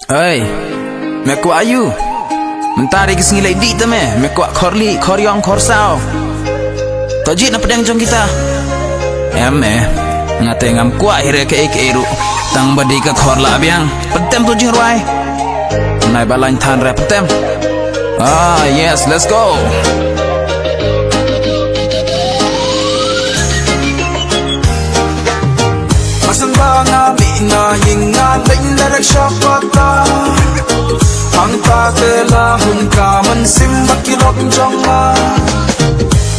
Ơi, mẹ của ayu mentari ke singilai di ta me kuat khorli khoryong khor sao tojit na pedang jong kita me ngate ngam kuat hire ke ek eru tang badi ka khor la biang petem tu jing ruai nai balain than rap petem yes, let's go. Masan ba nga mi nga ying nga lệnh na rek shopata ang ta te la hun ka man sim bakilok jong nga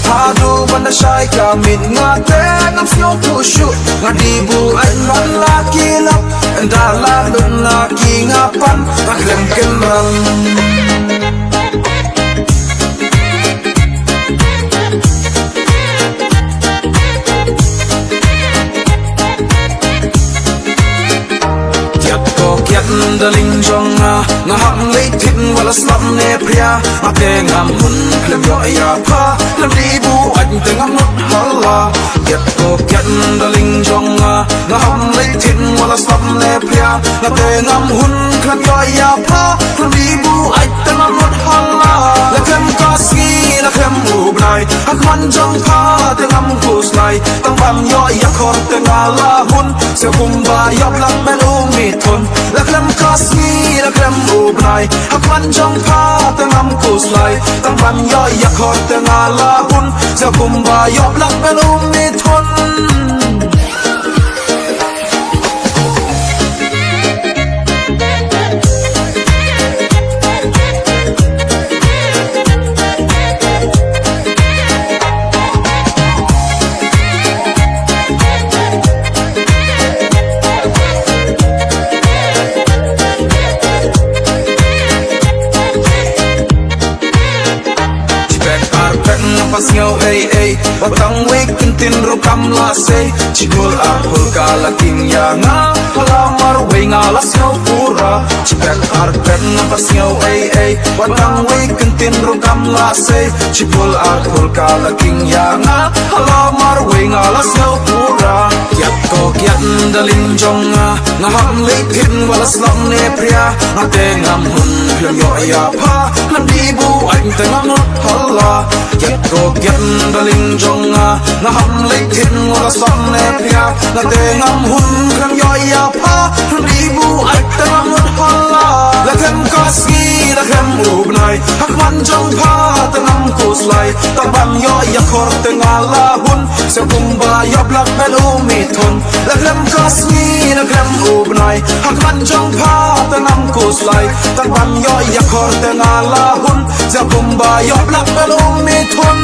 hadu banda shai ka min nga te ngam fyo pushu nga di bu ai man la kilap anda la lun la ki nga pan aklem kelam daling jonga nga hang lei thit wala slap ne pria ate ngam hun klem yo ya pha lam di bu anh te ngam not hala get ko get daling jonga nga hang lei thit wala slap ne pria ate ngam hun klem yo ya pha lam di bu anh te ngam not hala la kem ka ski la kem u blai hak man jong pha te ngam kus lai tang bam yo ya khor te ngala hun se kum ba yop lam men u mi thon la kem kasmi la krem ubnai akwan jong pha te ngam kuslai tang ban yo ya khor te ngala hun za kumba yop lak belum mi thon pasnyaw watang wek kintin rukam la se chikul apul kala kimya nga halamar we nga lasnyaw pura chipek arpet na pasnyaw watang wek kintin rukam la se chikul apul kala kimya nga halamar we nga lasnyaw pura kyat ko kyat dalin jong nga ham lekin wala slam ne pria ate ngam hun kyam yo ya pha lam di bu anh te ngam not hala kyat ko kyat daling jong nga ham lekin wala slam ne pria ate ngam hun kyam yo ya pha lam di bu anh te ngam not hala la kem kaski la kem ubnai hak man jong pha te ngam kuslai ta bam yo ya khor te ngala hun se kumba yop lak belu mi thon la kem kasmi la kem ubnai hak man jong pha te ngam kuslai ta bam yo ya khor te ngala hun se kumba yop lak belu mi thon